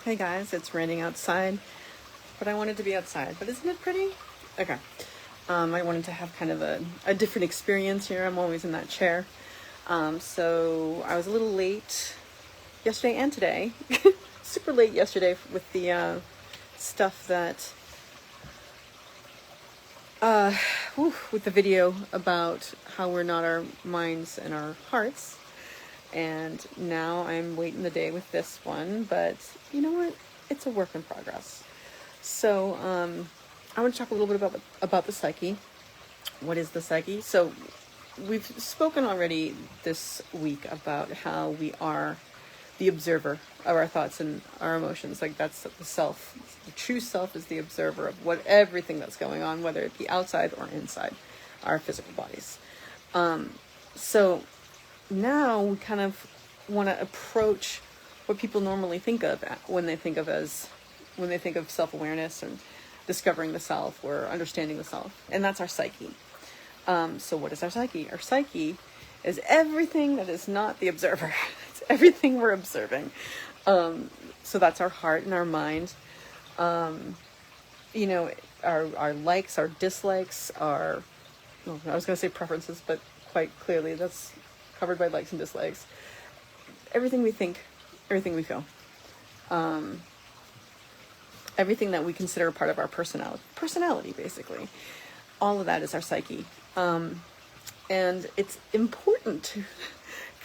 Hey guys, it's raining outside, but I wanted to be outside. But isn't it pretty? Okay. I wanted to have kind of a different experience here. I'm always in that chair. So I was a little late yesterday and today. Super late yesterday with the stuff that... with the video about how we're not our minds and our hearts. And now I'm waiting the day with this one, but you know what? It's a work in progress. So I want to talk a little bit about the psyche. What is the psyche? So we've spoken already this week about how we are the observer of our thoughts and our emotions. Like that's the self. The true self is the observer of everything that's going on, whether it be outside or inside our physical bodies. So now we kind of want to approach what people normally think of when they think of self-awareness and discovering the self or understanding the self, and that's our psyche. So what is our psyche? Our psyche is everything that is not the observer. It's everything we're observing. So that's our heart and our mind. Our likes, our dislikes, I was going to say preferences, but quite clearly that's covered by likes and dislikes. Everything we think, everything we feel. Everything that we consider a part of our personality, basically. All of that is our psyche. And it's important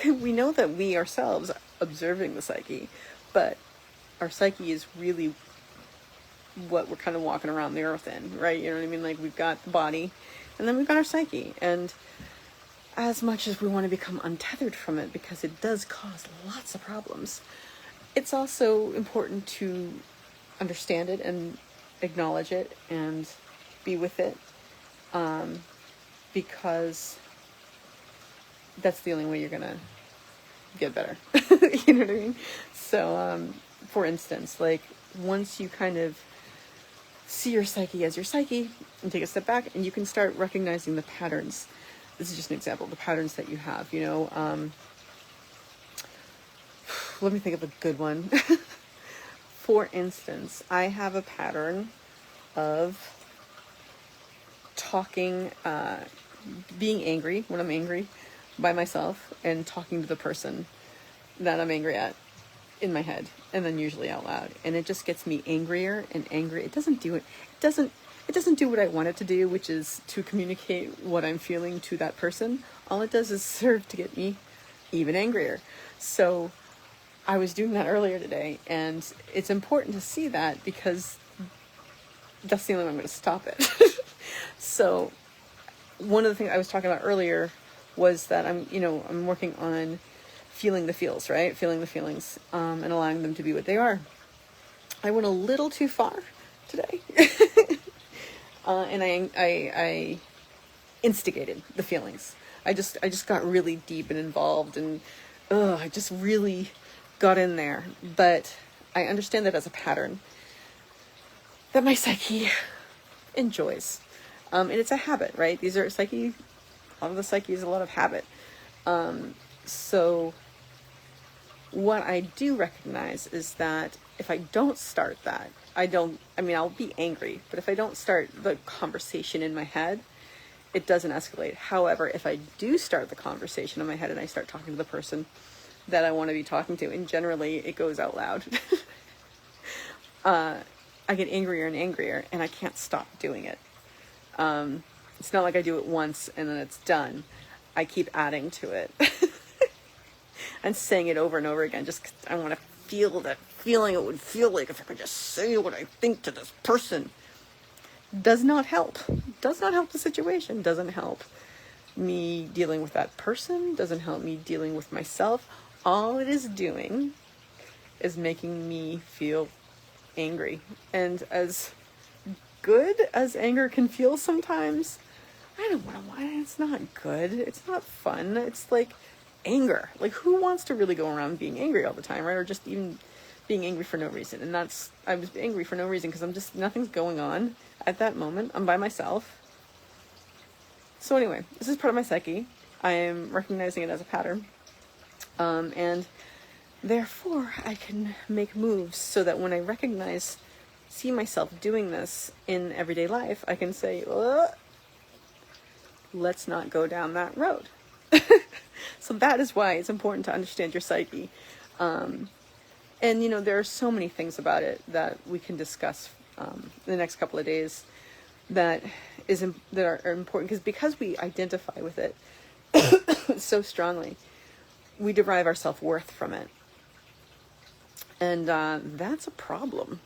to, we know that we ourselves are observing the psyche, but our psyche is really what we're kind of walking around the earth in, right? You know what I mean? Like we've got the body and then we've got our psyche. And as much as we want to become untethered from it, because it does cause lots of problems, it's also important to understand it and acknowledge it and be with it, because that's the only way you're gonna get better. You know what I mean? So for instance, like once you kind of see your psyche as your psyche and take a step back, and you can start recognizing the patterns. This is just an example of the patterns that you have, let me think of a good one. For instance, I have a pattern of talking, being angry when I'm angry by myself and talking to the person that I'm angry at in my head, and then usually out loud. And it just gets me angrier and angrier. It doesn't do what I want it to do, which is to communicate what I'm feeling to that person. All it does is serve to get me even angrier. So I was doing that earlier today, and it's important to see that because that's the only way I'm going to stop it. So one of the things I was talking about earlier was that I'm working on feeling the feels, right? Feeling the feelings, and allowing them to be what they are. I went a little too far today. And I instigated the feelings. I just got really deep and involved, and I just really got in there. But I understand that as a pattern that my psyche enjoys. And it's a habit, right? A lot of the psyche is a lot of habit. So what I do recognize is that if I don't start that, I'll be angry, but if I don't start the conversation in my head, it doesn't escalate. However, if I do start the conversation in my head and I start talking to the person that I want to be talking to, and generally it goes out loud, I get angrier and angrier, and I can't stop doing it. It's not like I do it once and then it's done. I keep adding to it and saying it over and over again, just 'cause I want to feel that feeling it would feel like if I could just say what I think to this person. Does not help the situation, doesn't help me dealing with that person, doesn't help me dealing with myself. All it is doing is making me feel angry. And as good as anger can feel sometimes, I don't know why. It's not good. It's not fun. It's like anger. Like, who wants to really go around being angry all the time, right? Or just even being angry for no reason. And I was angry for no reason because nothing's going on at that moment. I'm by myself. So anyway, this is part of my psyche. I am recognizing it as a pattern. And Therefore, I can make moves so that when I see myself doing this in everyday life, I can say, let's not go down that road. So that is why it's important to understand your psyche. And, there are so many things about it that we can discuss the next couple of days that are important, because we identify with it so strongly, we derive our self-worth from it. And that's a problem.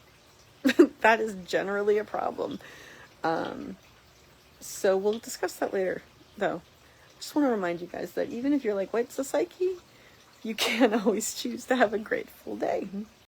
That is generally a problem. So we'll discuss that later, though. I just want to remind you guys that even if you're like, what's the psyche? You can always choose to have a grateful day.